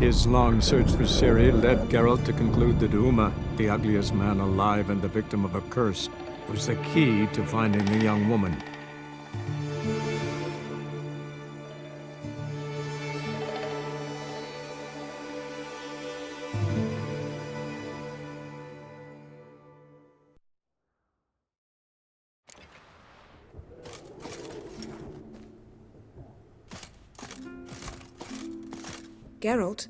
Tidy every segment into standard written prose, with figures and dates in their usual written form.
His long search for Ciri led Geralt to conclude that Uma, the ugliest man alive and the victim of a curse, was the key to finding the young woman. Geralt?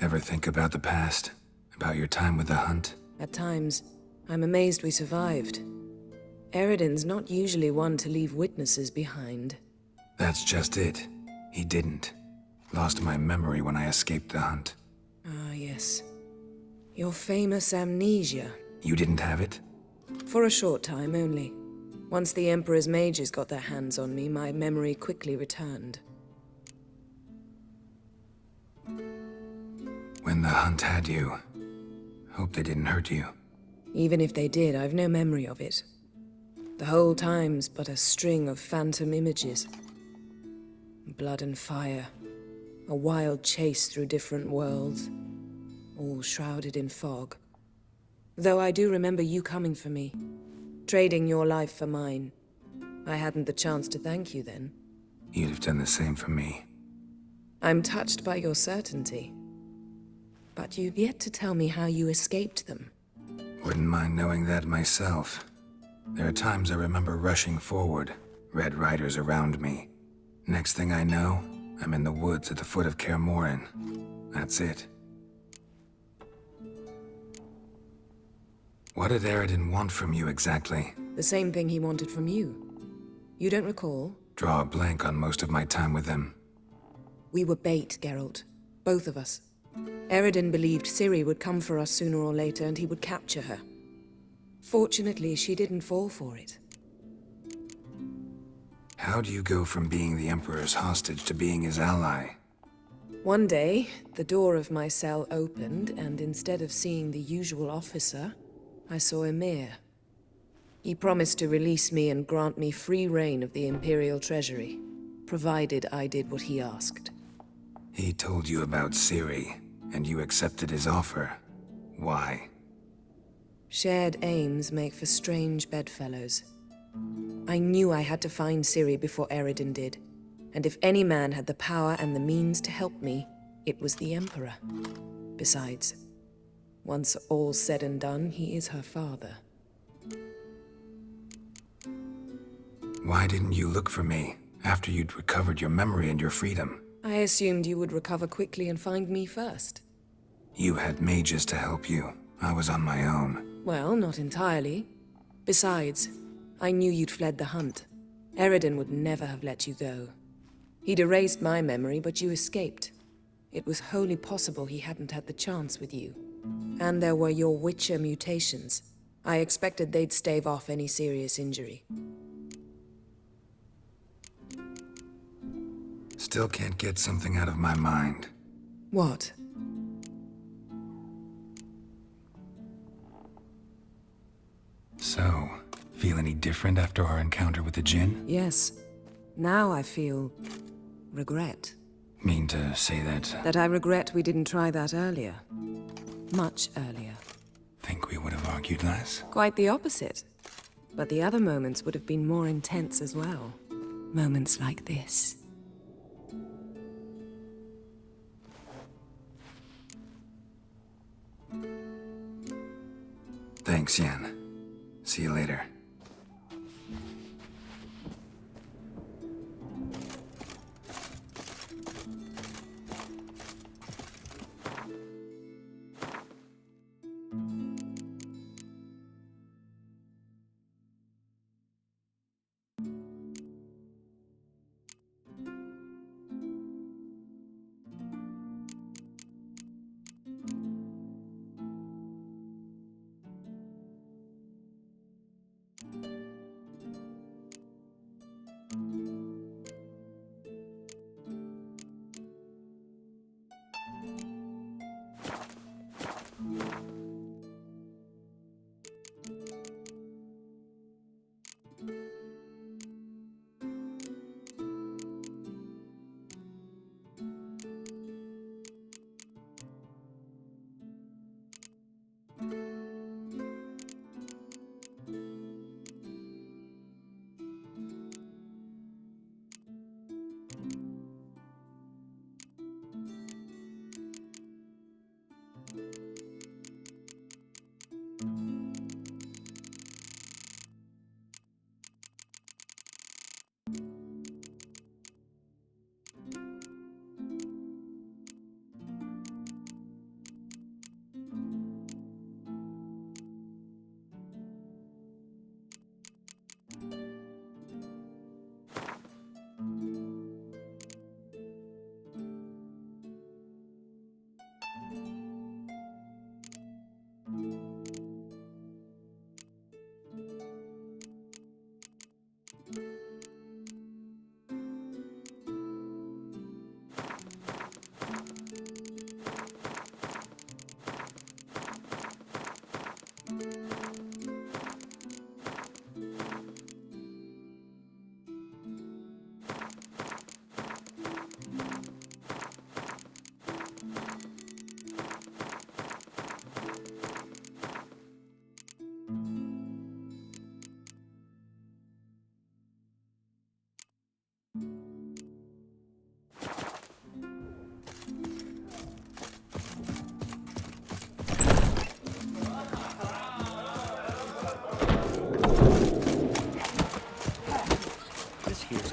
Ever think about the past? About your time with the Hunt? At times, I'm amazed we survived. Eredin's not usually one to leave witnesses behind. That's just it. He didn't. Lost my memory when I escaped the Hunt. Ah, yes. Your famous amnesia. You didn't have it? For a short time only. Once the Emperor's mages got their hands on me, my memory quickly returned. When the Hunt had you, hope they didn't hurt you. Even if they did, I've no memory of it. The whole time's but a string of phantom images. Blood and fire. A wild chase through different worlds. All shrouded in fog. Though I do remember you coming for me. Trading your life for mine. I hadn't the chance to thank you then. You'd have done the same for me. I'm touched by your certainty. But you've yet to tell me how you escaped them. Wouldn't mind knowing that myself. There are times I remember rushing forward, Red Riders around me. Next thing I know, I'm in the woods at the foot of Kaer Morhen. That's it. What did Eredin want from you exactly? The same thing he wanted from you. You don't recall? Draw a blank on most of my time with him. We were bait, Geralt. Both of us. Eredin believed Ciri would come for us sooner or later and he would capture her. Fortunately, she didn't fall for it. How do you go from being the Emperor's hostage to being his ally? One day, the door of my cell opened, and instead of seeing the usual officer, I saw Emir. He promised to release me and grant me free reign of the Imperial Treasury, provided I did what he asked. He told you about Ciri, and you accepted his offer. Why? Shared aims make for strange bedfellows. I knew I had to find Ciri before Eredin did, and if any man had the power and the means to help me, it was the Emperor. Besides, once all's said and done, he is her father. Why didn't you look for me after you'd recovered your memory and your freedom? I assumed you would recover quickly and find me first. You had mages to help you. I was on my own. Well, not entirely. Besides, I knew you'd fled the Hunt. Eredin would never have let you go. He'd erased my memory, but you escaped. It was wholly possible he hadn't had the chance with you. And there were your Witcher mutations. I expected they'd stave off any serious injury. Still can't get something out of my mind. What? So, feel any different after our encounter with the Djinn? Yes. Now I feel regret. Mean to say that? That I regret we didn't try that earlier. Much earlier. Think we would have argued less? Quite the opposite. But the other moments would have been more intense as well. Moments like this. Thanks, Yen. See you later.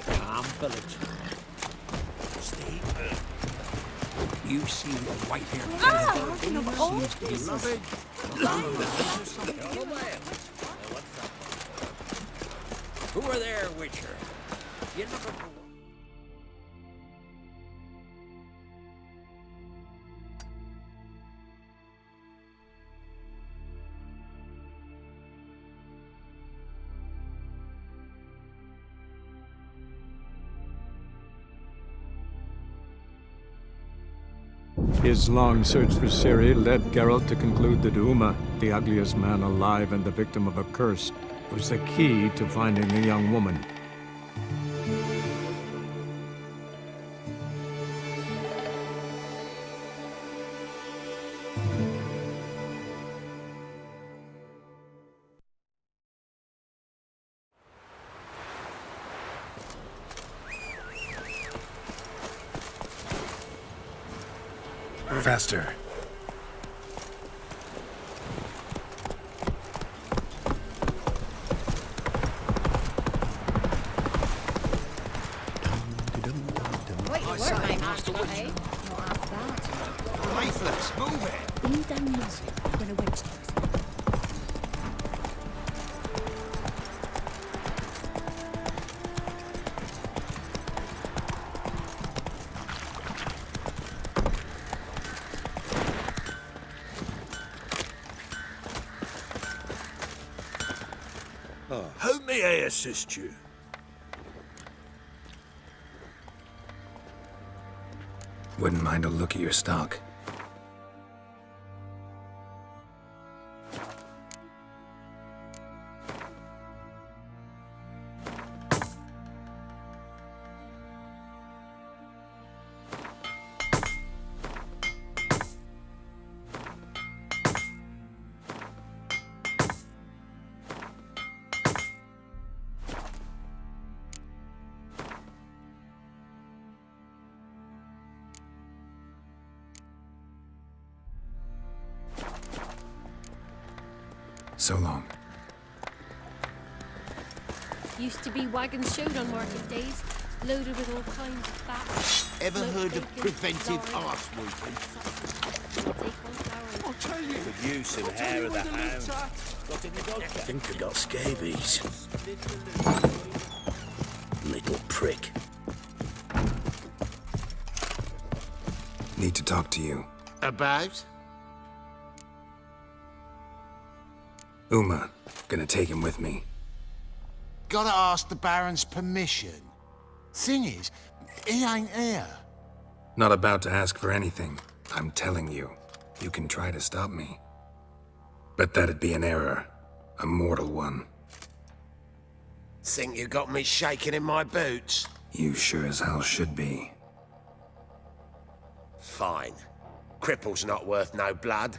calm village. Stay. You see the white-haired seems to be loving. Who are there, Witcher? You looking for? His long search for Ciri led Geralt to conclude that Uma, the ugliest man alive and the victim of a curse, was the key to finding the young woman. Faster. Wait, you were my master, eh? Not after that. Faithless, move it! Bring down music when a witch takes it. How may I assist you? Wouldn't mind a look at your stock. So long. Used to be wagons showed on market days, loaded with all kinds of fat. Ever smoked heard of bacon, preventive lard, arse weekend? take on flour. I'll tell you. Good use in hair of the hound. Got in the dog I think I got scabies. Little prick. Need to talk to you. About? Uma. Gonna take him with me. Gotta ask the Baron's permission. Thing is, he ain't here. Not about to ask for anything. I'm telling you. You can try to stop me. But that'd be an error. A mortal one. Think you got me shaking in my boots? You sure as hell should be. Fine. Cripple's not worth no blood.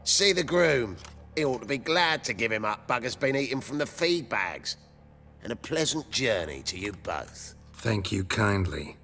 See the groom. He ought to be glad to give him up. Bugger's been eating from the feed bags. And a pleasant journey to you both. Thank you kindly.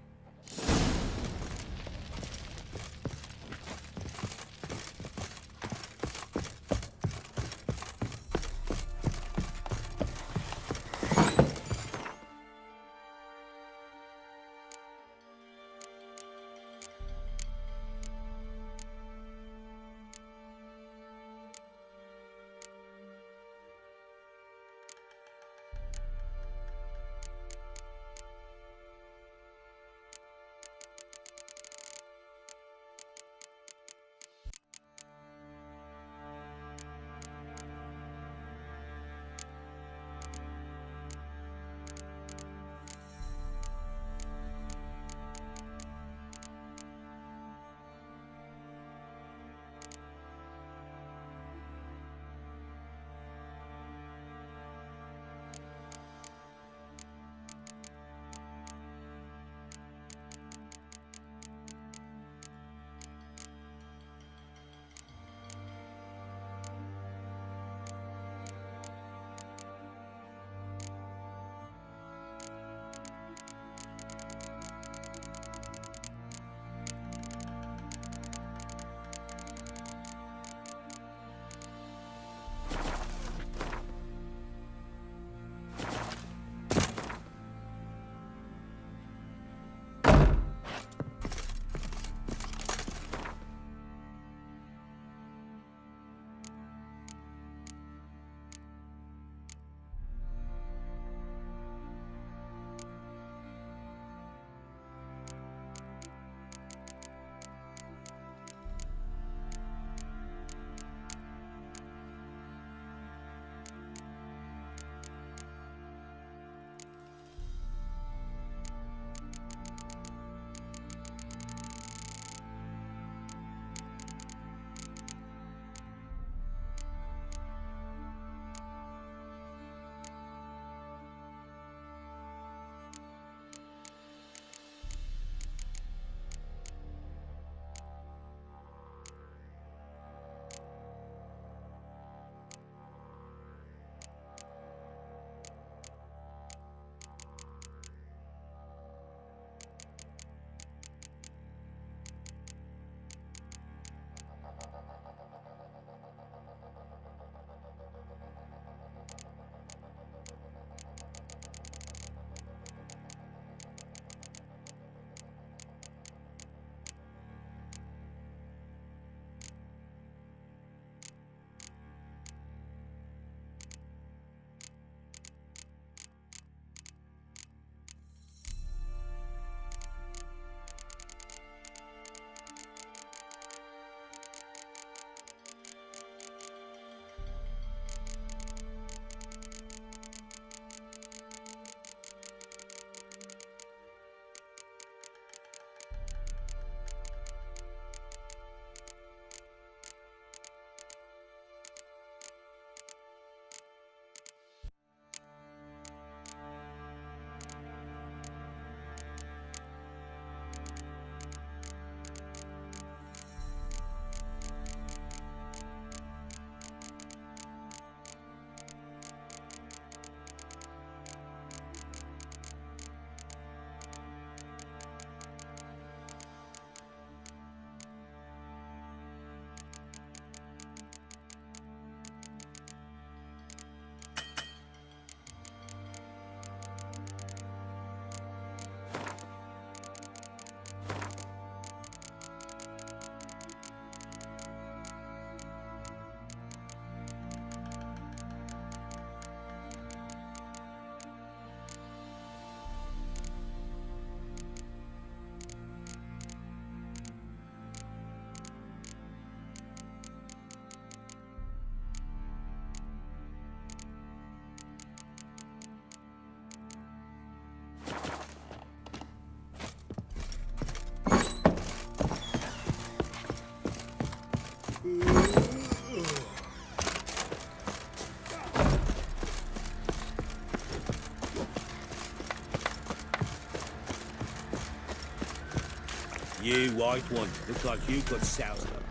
You white one, look like you got soused up.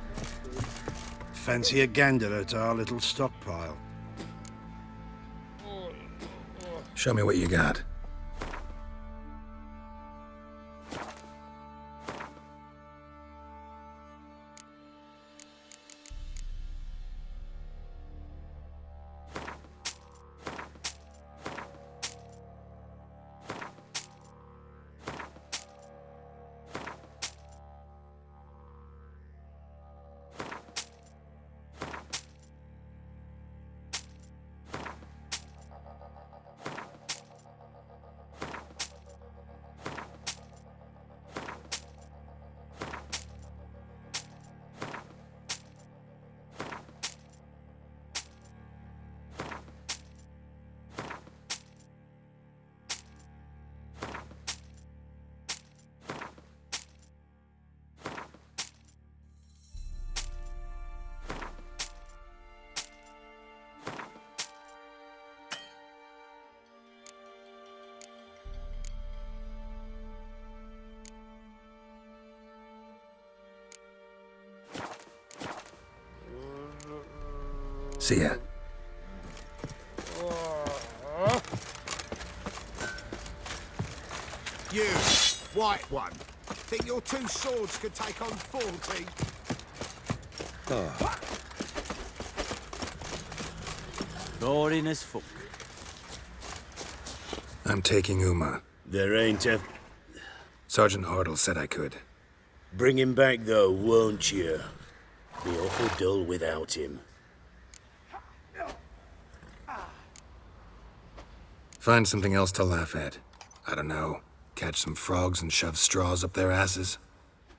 Fancy a gander at our little stockpile. Show me what you got. See ya. You, white one. Think your two swords could take on 40? Boring as fuck. I'm taking Uma. There ain't a... Sergeant Hartle said I could. Bring him back though, won't you? Be awful dull without him. Find something else to laugh at. I don't know. Catch some frogs and shove straws up their asses.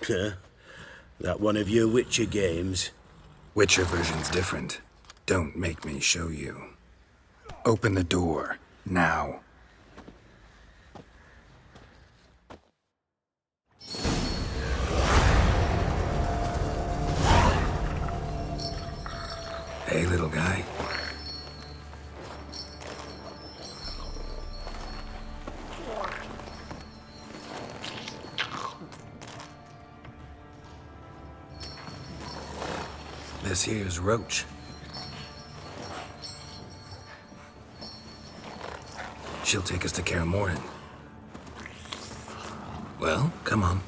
Huh? That one of your Witcher games? Witcher version's different. Don't make me show you. Open the door. Now. Hey, little guy. This here's Roach. She'll take us to Kaer Morhen. Well, come on.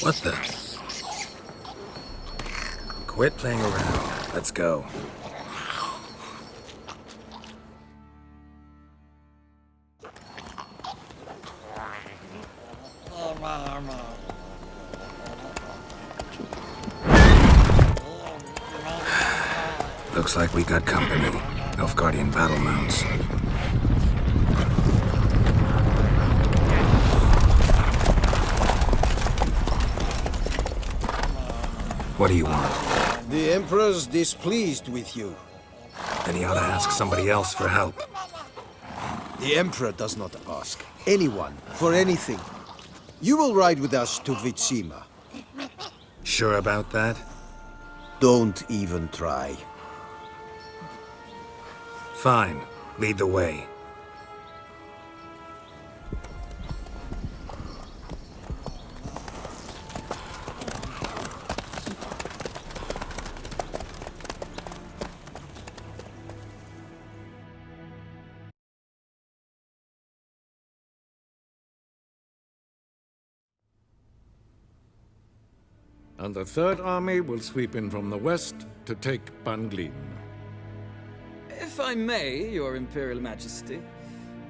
What the? Quit playing around. Let's go. Looks like we got company. Nilfgaardian battle mounts. What do you want? The Emperor's displeased with you. Then he ought to ask somebody else for help. The Emperor does not ask anyone for anything. You will ride with us to Vitsima. Sure about that? Don't even try. Fine. Lead the way. And the Third Army will sweep in from the west to take Banglin. If I may, Your Imperial Majesty,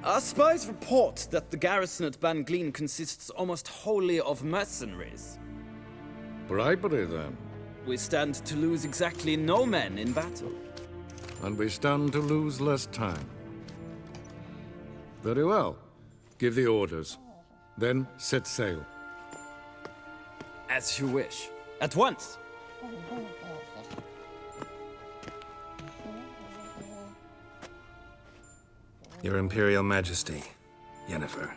our spies report that the garrison at Banglin consists almost wholly of mercenaries. Bribery, then. We stand to lose exactly no men in battle. And we stand to lose less time. Very well. Give the orders. Then set sail. As you wish. At once. Your Imperial Majesty, Yennefer.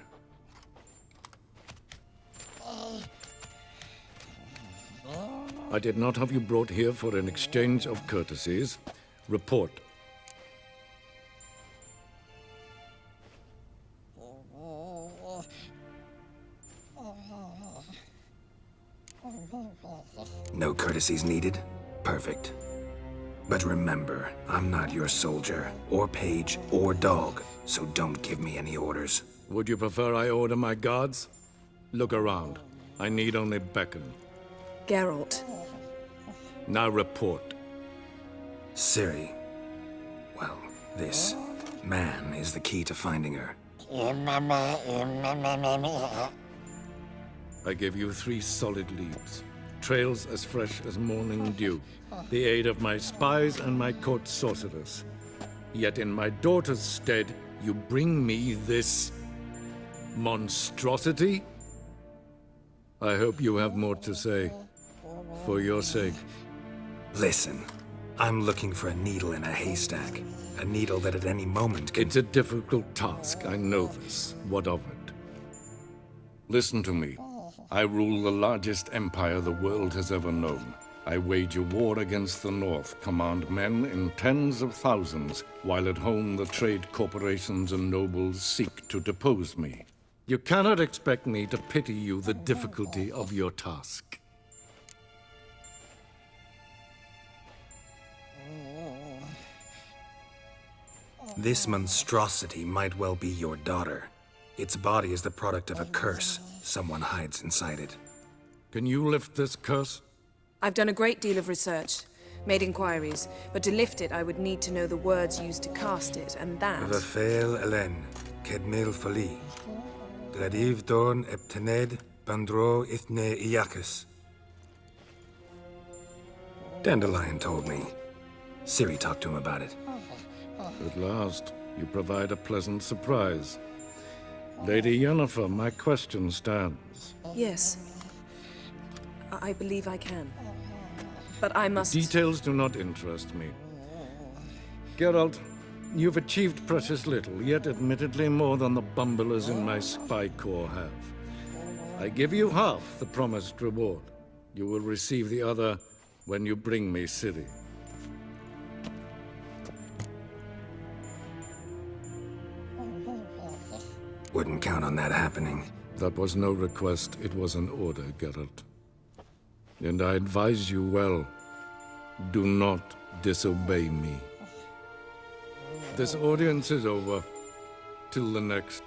I did not have you brought here for an exchange of courtesies. Report. No courtesies needed? Perfect. But remember, I'm not your soldier, or page, or dog, so don't give me any orders. Would you prefer I order my guards? Look around. I need only beckon. Geralt. Now report. Ciri. Well, this man is the key to finding her. I give you 3 solid leads. Trails as fresh as morning dew. The aid of my spies and my court sorcerers. Yet in my daughter's stead, you bring me this monstrosity? I hope you have more to say. For your sake. Listen, I'm looking for a needle in a haystack. A needle that at any moment can... It's a difficult task, I know this. What of it? Listen to me. I rule the largest empire the world has ever known. I wage a war against the North, command men in tens of thousands, while at home the trade corporations and nobles seek to depose me. You cannot expect me to pity you the difficulty of your task. This monstrosity might well be your daughter. Its body is the product of a curse. Someone hides inside it. Can you lift this curse? I've done a great deal of research, made inquiries, but to lift it I would need to know the words used to cast it, and that... Vafel Elen, Kedmil Fali. Gladiv Dorn Eptened, Bandro Ithne Iacus. Dandelion told me. Ciri talked to him about it. At last, you provide a pleasant surprise. Lady Yennefer, my question stands. Yes. I believe I can. But I must... Details do not interest me. Geralt, you've achieved precious little, yet admittedly more than the bumblers in my spy corps have. I give you half the promised reward. You will receive the other when you bring me Ciri. Wouldn't count on that happening. That was no request, it was an order, Geralt. And I advise you well, do not disobey me. This audience is over. Till the next.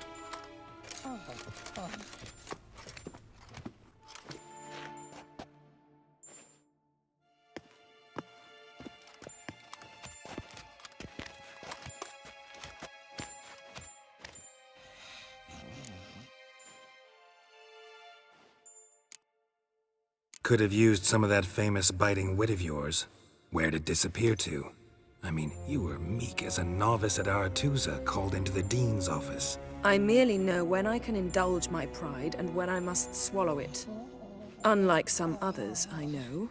Could have used some of that famous biting wit of yours. Where'd it disappear to? I mean, you were meek as a novice at Aretusa called into the Dean's office. I merely know when I can indulge my pride and when I must swallow it. Unlike some others, I know.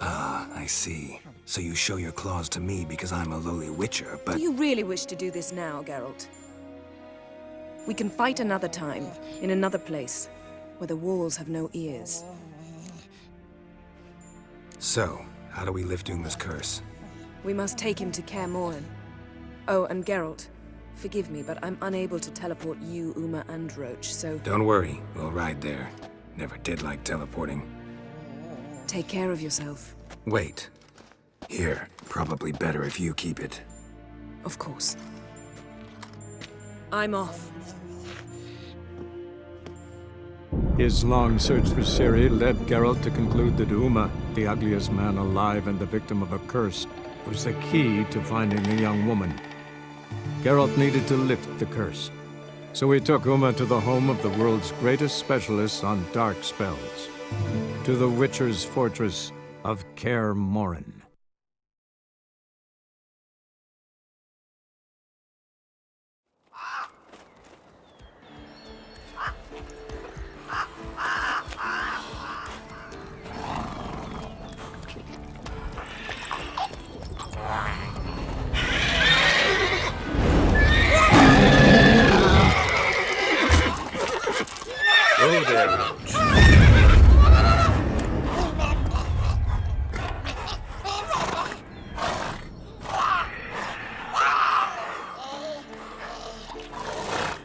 Ah, I see. So you show your claws to me because I'm a lowly witcher, but... Do you really wish to do this now, Geralt? We can fight another time, in another place, where the walls have no ears. So, how do we lift Uma's curse? We must take him to Kaer Morhen. Oh, and Geralt, forgive me, but I'm unable to teleport you, Uma, and Roach, so... Don't worry, we'll ride there. Never did like teleporting. Take care of yourself. Wait. Here, probably better if you keep it. Of course. I'm off. His long search for Ciri led Geralt to conclude that Uma, the ugliest man alive and the victim of a curse, was the key to finding the young woman. Geralt needed to lift the curse, so he took Uma to the home of the world's greatest specialist on dark spells, to the Witcher's fortress of Kaer Morhen. roach.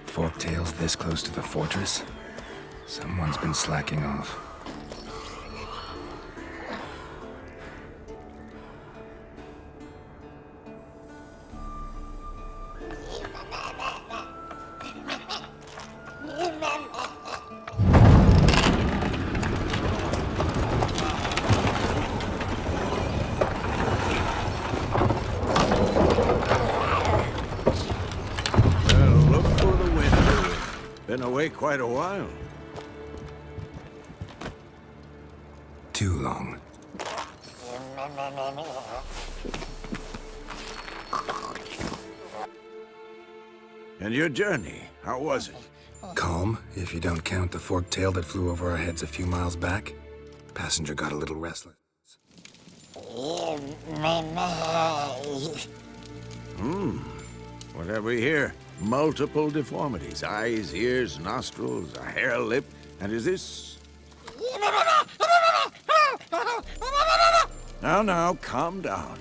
Forktails this close to the fortress? Someone's been slacking off. Been away quite a while. Too long. And your journey, how was it? Calm, if you don't count the forktail that flew over our heads a few miles back. Passenger got a little restless. What have we here? Multiple deformities. Eyes, ears, nostrils, a hair lip. And is this... Now, calm down.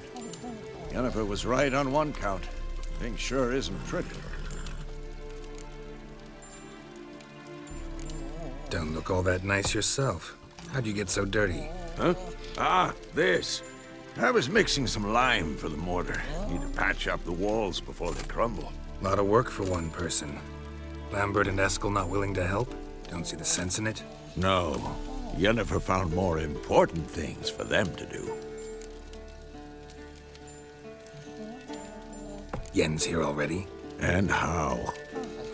Yennefer was right on one count. Thing sure isn't pretty. Don't look all that nice yourself. How'd you get so dirty? Huh? Ah, this. I was mixing some lime for the mortar. Need to patch up the walls before they crumble. A lot of work for one person. Lambert and Eskel not willing to help? Don't see the sense in it? No. Yennefer found more important things for them to do. Yen's here already? And how?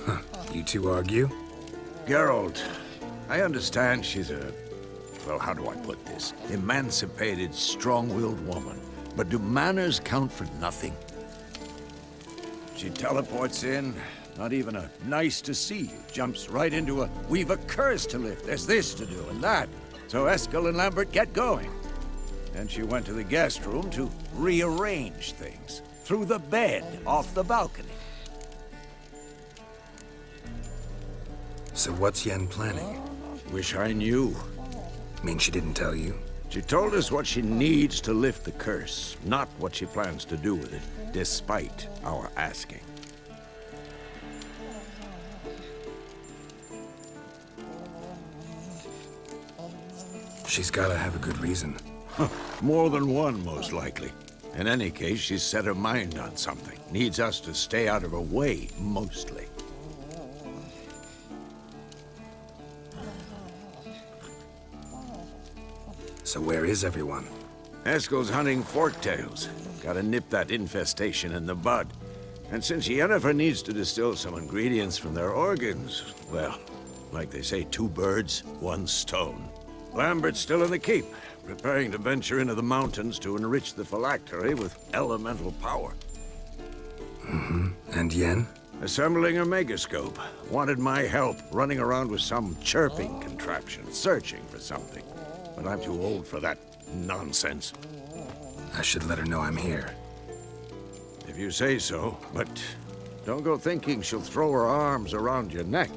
Huh. You two argue? Geralt, I understand she's a... well, how do I put this? Emancipated, strong-willed woman. But do manners count for nothing? She teleports in, not even a nice to see you, jumps right into a we've a curse to lift, there's this to do and that. So Eskel and Lambert get going. And she went to the guest room to rearrange things. Through the bed, off the balcony. So what's Yen planning? Wish I knew. Mean she didn't tell you? She told us what she needs to lift the curse, not what she plans to do with it, despite our asking. She's gotta have a good reason. More than one, most likely. In any case, she's set her mind on something. Needs us to stay out of her way, mostly. So where is everyone? Eskel's hunting forktails. Gotta nip that infestation in the bud. And since Yennefer needs to distill some ingredients from their organs, well, like they say, 2 birds, 1 stone. Lambert's still in the keep, preparing to venture into the mountains to enrich the phylactery with elemental power. And Yen? Assembling a megascope. Wanted my help, running around with some chirping contraption, searching for something. But I'm too old for that nonsense. I should let her know I'm here. If you say so, but don't go thinking she'll throw her arms around your neck.